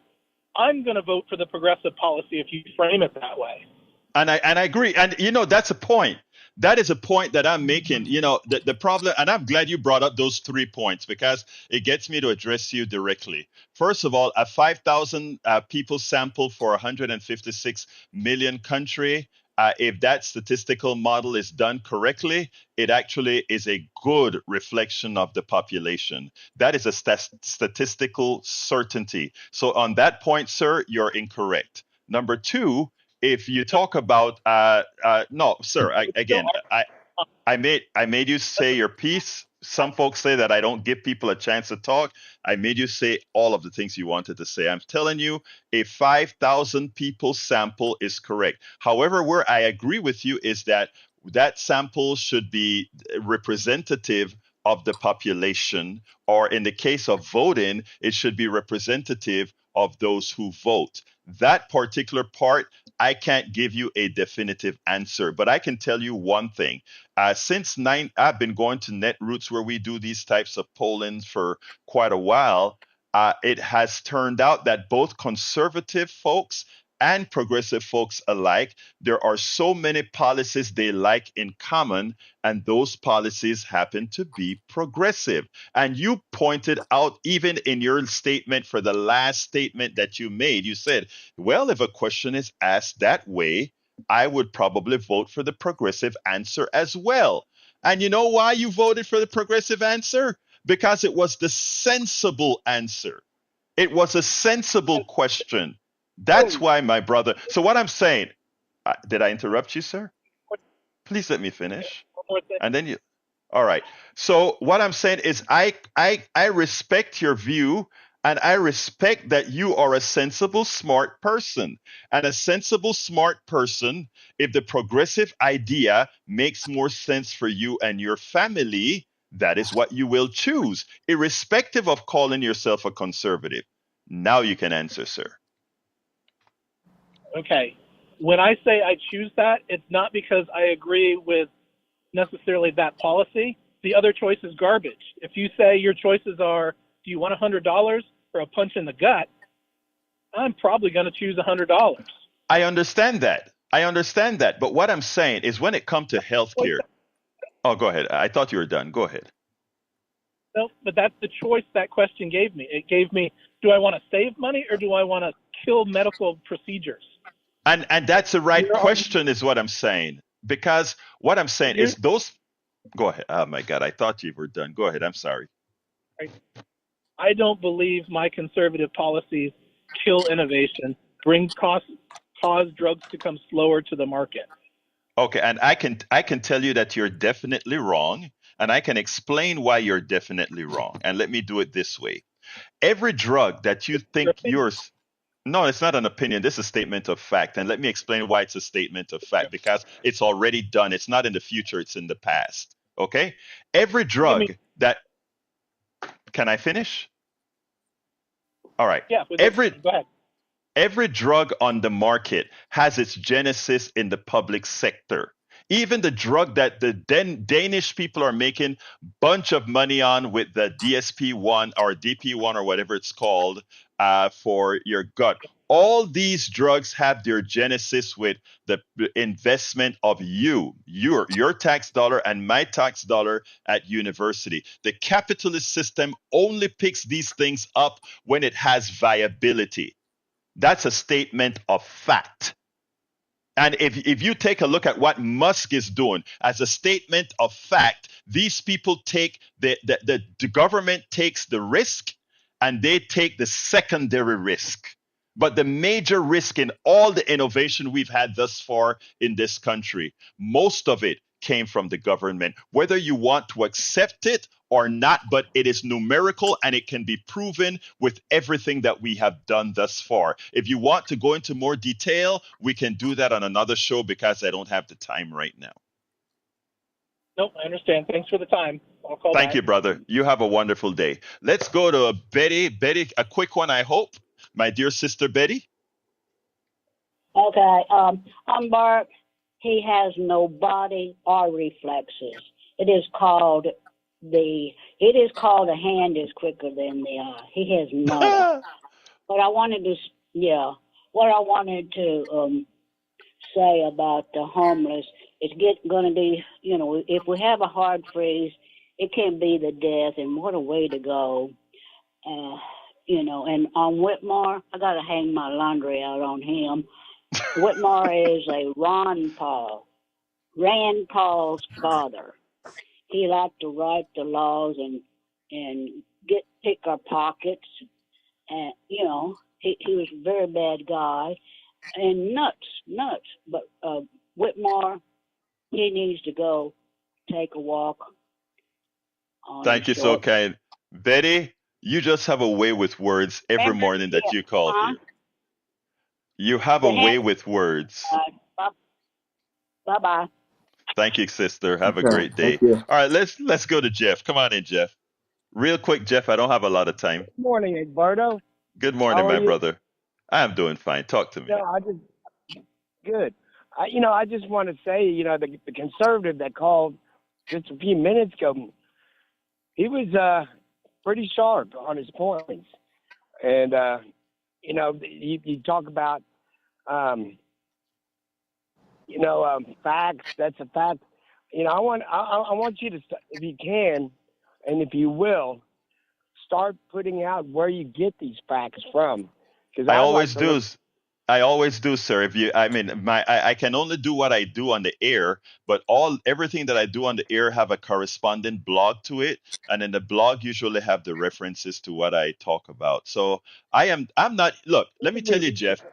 I'm going to vote for the progressive policy if you frame it that way. And I agree. And that's a point. That is a point that I'm making. The problem, and I'm glad you brought up those 3 points because it gets me to address you directly. First of all, a 5,000 people sample for 156 million country, if that statistical model is done correctly, it actually is a good reflection of the population. That is a statistical certainty. So on that point, sir, you're incorrect. Number 2, if you talk about no, sir. I made you say your piece. Some folks say that I don't give people a chance to talk. I made you say all of the things you wanted to say. I'm telling you, a 5,000 people sample is correct. However, where I agree with you is that sample should be representative of the population, or in the case of voting, it should be representative of those who vote. That particular part, I can't give you a definitive answer, but I can tell you one thing. I've been going to Netroots where we do these types of polling for quite a while. It has turned out that both conservative folks and progressive folks alike, there are so many policies they like in common, and those policies happen to be progressive. And you pointed out, even in your statement for the last statement that you made, you said, well, if a question is asked that way, I would probably vote for the progressive answer as well. And you know why you voted for the progressive answer? Because it was the sensible answer. It was a sensible question. That's why, my brother. So what I'm saying, did I interrupt you, sir? Please let me finish. One more thing. And then you. All right. So what I'm saying is, I respect your view, and I respect that you are a sensible, smart person. And a sensible, smart person, if the progressive idea makes more sense for you and your family, that is what you will choose, irrespective of calling yourself a conservative. Now you can answer, sir. Okay. When I say I choose that, it's not because I agree with necessarily that policy. The other choice is garbage. If you say your choices are, do you want $100 or a punch in the gut? I'm probably going to choose $100. I understand that. I understand that. But what I'm saying is, when it comes to healthcare, oh, go ahead. I thought you were done. Go ahead. No, but that's the choice that question gave me. It gave me, do I want to save money or do I want to kill medical procedures? And that's the right question, is what I'm saying. Because what I'm saying is those. Go ahead. Oh my God, I thought you were done. Go ahead. I'm sorry. I don't believe my conservative policies kill innovation, cause drugs to come slower to the market. Okay, and I can tell you that you're definitely wrong, and I can explain why you're definitely wrong. And let me do it this way. Every drug that you think yours. No, it's not an opinion. This is a statement of fact. And let me explain why it's a statement of fact. Because it's already done. It's not in the future, it's in the past. Okay? Every drug that. Can I finish? All right. Yeah. Go ahead. Every drug on the market has its genesis in the public sector. Even the drug that the Danish people are making bunch of money on with the DSP-1 or DP-1 or whatever it's called for your gut. All these drugs have their genesis with the investment of your tax dollar and my tax dollar at university. The capitalist system only picks these things up when it has viability. That's a statement of fact. And if you take a look at what Musk is doing as a statement of fact, these people take the government takes the risk, and they take the secondary risk. But the major risk in all the innovation we've had thus far in this country, most of it came from the government, whether you want to accept it or not, but it is numerical and it can be proven with everything that we have done thus far. If you want to go into more detail, we can do that on another show, because I don't have the time right now. Nope, I understand. Thanks for the time. I'll call Thank back. you, brother. You have a wonderful day. Let's go to Betty. Betty, a quick one, I hope. My dear sister Betty. Okay. I'm Bart. He has no body or reflexes. It is called a hand is quicker than the eye. He has none. What I wanted to say about the homeless, it's going to be, if we have a hard freeze, it can be the death, and what a way to go. And on Whitmore, I got to hang my laundry out on him. Whitmore is a Rand Paul's father. He liked to write the laws and pick our pockets, and he was a very bad guy and nuts. But Whitmore, he needs to go take a walk. Thank you, so kind, Betty. You just have a way with words every morning that you call here. You have a way with words. Bye-bye. Thank you, sister. Have a Okay, great day. thank you. All right, let's go to Jeff. Come on in, Jeff. Real quick, Jeff. I don't have a lot of time. Good morning, Eduardo. Good morning, How are my you? brother. I'm doing fine. Talk to me. No, I just good. I just want to say, the conservative that called just a few minutes ago, he was pretty sharp on his points, and you talk about facts. That's a fact. I want you to, if you can, and if you will, start putting out where you get these facts from. Because I I'd like always to do. look. I always do, sir. If you, I mean, I can only do what I do on the air, but everything that I do on the air have a corresponding blog to it, and in the blog usually have the references to what I talk about. So I'm not. Look, let me tell you, Jeff.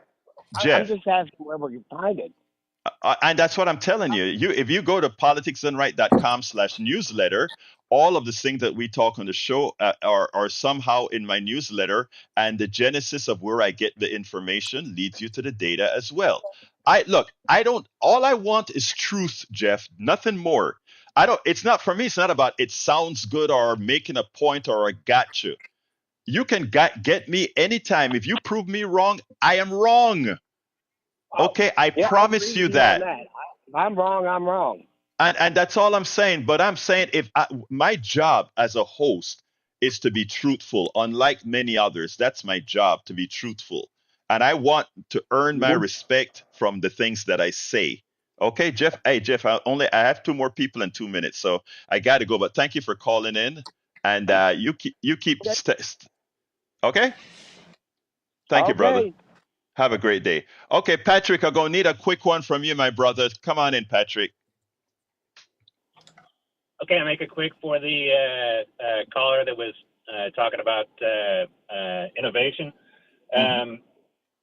I'm Jeff, just asking where we can find it. and that's what I'm telling you. If you go to politicsandright.com/newsletter, all of the things that we talk on the show are somehow in my newsletter, and the genesis of where I get the information leads you to the data as well. I don't. All I want is truth, Jeff. Nothing more. I don't. It's not for me. It's not about it sounds good or making a point or a gotcha. You can get me anytime. If you prove me wrong, I am wrong. Oh, Okay, I yeah, I agree promise with you you on that. that. If I'm wrong, I'm wrong. And that's all I'm saying. But I'm saying my job as a host is to be truthful, unlike many others. That's my job, to be truthful. And I want to earn my Mhm. respect from the things that I say. Okay, Jeff. Hey, Jeff. I have two more people in 2 minutes, so I got to go. But thank you for calling in, and you keep okay. Thank you, brother. Okay. Have a great day. Okay, Patrick, I'm gonna need a quick one from you, my brother. Come on in, Patrick. Okay, I'll make it quick for the caller that was talking about innovation. Mm-hmm.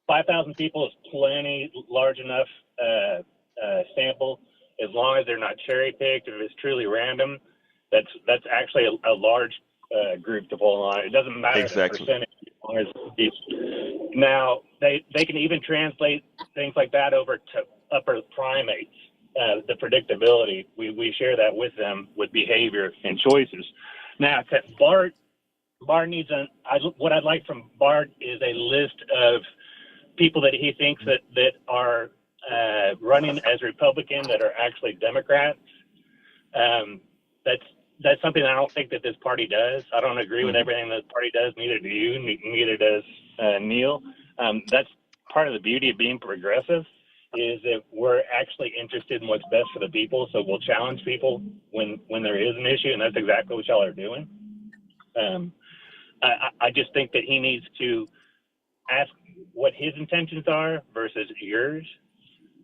5,000 people is plenty large enough sample, as long as they're not cherry picked. If it's truly random, that's actually a large group to pull on. It doesn't matter the Exactly. percentage, as long as it's, now they can even translate things like that over to upper primates. The predictability, we share that with them with behavior and choices. Now, Bart needs what I'd like from Bart is a list of people that he thinks that are running as Republican that are actually Democrats. That's something I don't think that this party does. I don't agree with everything that the party does. Neither do you. Neither does Neil. That's part of the beauty of being progressive, is that we're actually interested in what's best for the people. So we'll challenge people when there is an issue, and that's exactly what y'all are doing. I just think that he needs to ask what his intentions are versus yours.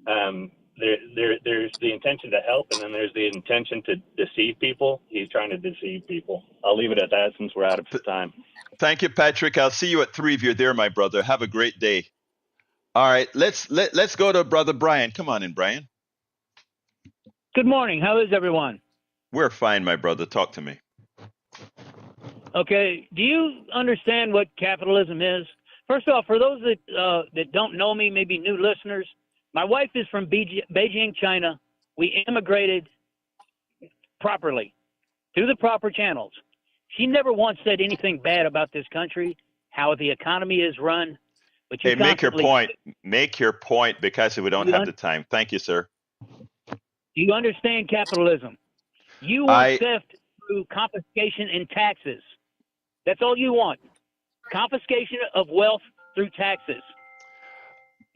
There's the intention to help, and then there's the intention to deceive people. He's trying to deceive people. I'll leave it at that since we're out of time. Thank you, Patrick. I'll see you at 3 if you're there, my brother. Have a great day. All right, let's go to brother Brian. Come on in, Brian. Good morning. How is everyone? We're fine, my brother. Talk to me. Okay. Do you understand what capitalism is? First off, for those that don't know me, maybe new listeners, my wife is from Beijing, China. We immigrated properly through the proper channels. She never once said anything bad about this country, how the economy is run. But you Hey, make your constantly point. Make your point, because we don't have the time. Thank you, sir. Do you understand capitalism? You want theft through confiscation and taxes. That's all you want. Confiscation of wealth through taxes.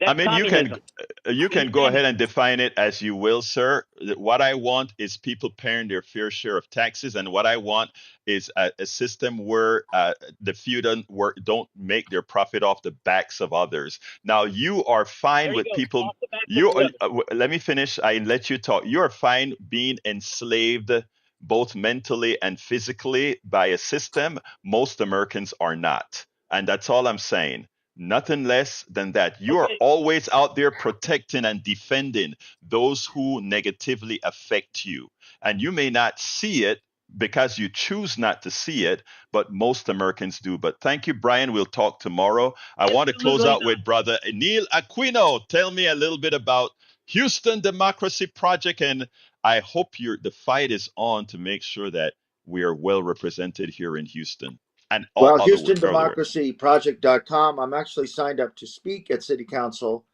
That's I mean, communism. you can go ahead and define it as you will, sir. What I want is people paying their fair share of taxes, and what I want is a system where the few don't make their profit off the backs of others. Now, you are fine There with you go. people. Off the back of the other. Let me finish. I let you talk. You are fine being enslaved both mentally and physically by a system. Most Americans are not, and that's all I'm saying. Nothing less than that. You are always out there protecting and defending those who negatively affect you. And you may not see it because you choose not to see it, but most Americans do. But thank you, Brian. We'll talk tomorrow. I want to close out with brother Neil Aquino. Tell me a little bit about Houston Democracy Project and I hope the fight is on to make sure that we are well represented here in Houston and all Well, other HoustonDemocracyProject.com. I'm actually signed up to speak at City Council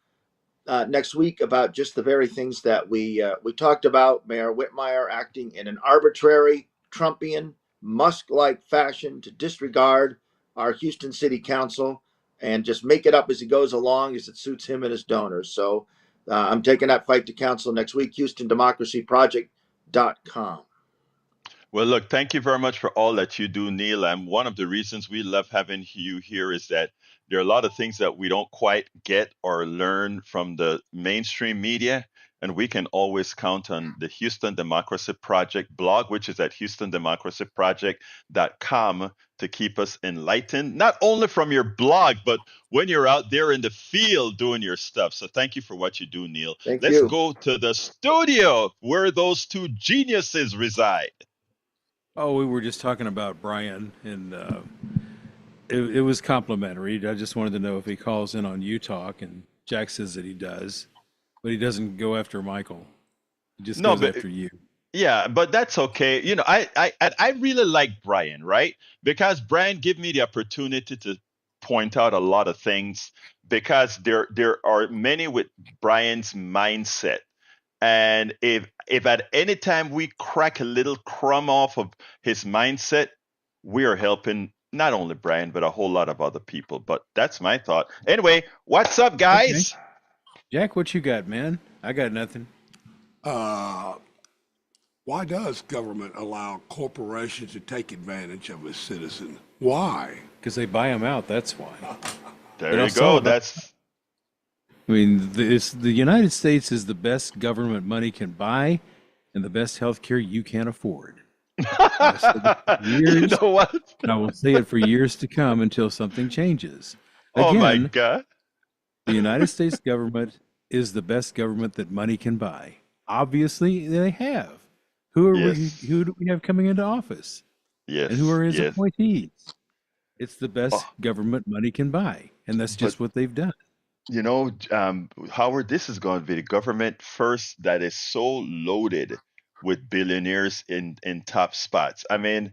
next week about just the very things that we talked about. Mayor Whitmire acting in an arbitrary, Trumpian, Musk-like fashion to disregard our Houston City Council and just make it up as he goes along as it suits him and his donors. So I'm taking that fight to council next week. HoustonDemocracyProject.com. Well, look, thank you very much for all that you do, Neil. And one of the reasons we love having you here is that there are a lot of things that we don't quite get or learn from the mainstream media. And we can always count on the Houston Democracy Project blog, which is at HoustonDemocracyProject.com, to keep us enlightened, not only from your blog, but when you're out there in the field doing your stuff. So thank you for what you do, Neil. Let's go to the studio where those two geniuses reside. Oh, we were just talking about Brian, and it was complimentary. I just wanted to know if he calls in on You Talk, and Jack says that he does, but he doesn't go after Michael. He just goes after you. Yeah, but that's okay. You know, I really like Brian, right? Because Brian gave me the opportunity to point out a lot of things, because there are many with Brian's mindset. And if at any time we crack a little crumb off of his mindset, we are helping not only Brian, but a whole lot of other people. But that's my thought. Anyway, what's up, guys? Okay. Jack, what you got, man? I got nothing. Why does government allow corporations to take advantage of its citizens? Why? Because they buy them out, that's why. There you go. I mean, the United States is the best government money can buy and the best health care you can afford. You know what? And I will say it for years to come until something changes. Again, oh, my God. The United States government is the best government that money can buy. Obviously, they have. Who do we have coming into office? Yes. And who are his appointees? It's the best government money can buy. And that's just what they've done. You know, Howard, this is going to be the government first that is so loaded with billionaires in top spots. I mean,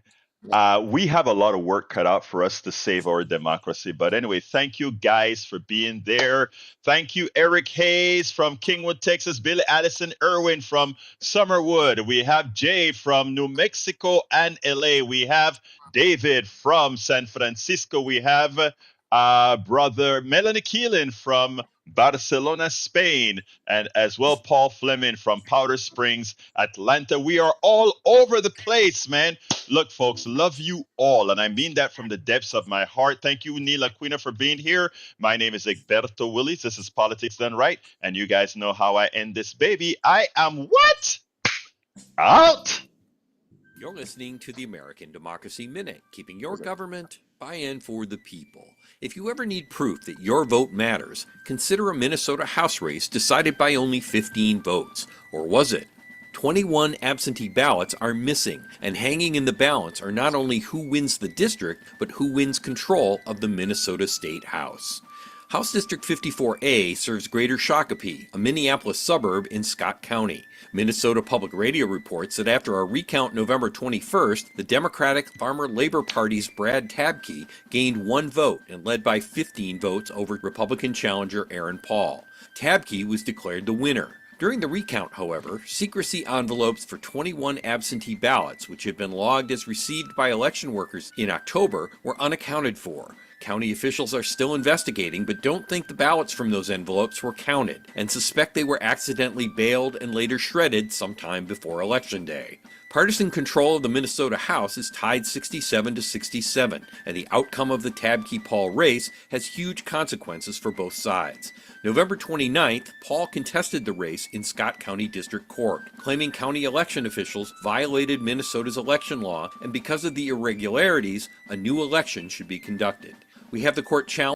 we have a lot of work cut out for us to save our democracy. But anyway, thank you guys for being there. Thank you, Eric Hayes from Kingwood, Texas, Billy Addison Irwin from Summerwood. We have Jay from New Mexico and LA. We have David from San Francisco. We have brother Melanie Keelan from Barcelona, Spain, and as well Paul Fleming from Powder Springs, Atlanta. We are all over the place, man. Look, folks, love you all, and I mean that from the depths of my heart. Thank you, Neil Aquino, for being here. My name is Egberto Willis. This is Politics Done Right, and you guys know how I end this baby. I am what? Out. You're listening to the American Democracy Minute, keeping your government by and for the people. If you ever need proof that your vote matters, consider a Minnesota House race decided by only 15 votes. Or was it? 21 absentee ballots are missing, and hanging in the balance are not only who wins the district, but who wins control of the Minnesota State House. House District 54A serves Greater Shakopee, a Minneapolis suburb in Scott County. Minnesota Public Radio reports that after a recount November 21st, the Democratic Farmer Labor Party's Brad Tabke gained 1 vote and led by 15 votes over Republican challenger Aaron Paul. Tabke was declared the winner. During the recount, however, secrecy envelopes for 21 absentee ballots, which had been logged as received by election workers in October, were unaccounted for. County officials are still investigating, but don't think the ballots from those envelopes were counted, and suspect they were accidentally baled and later shredded sometime before Election Day. Partisan control of the Minnesota House is tied 67-67, and the outcome of the Tabke-Paul race has huge consequences for both sides. November 29th, Paul contested the race in Scott County District Court, claiming county election officials violated Minnesota's election law, and because of the irregularities, a new election should be conducted. We have the court challenge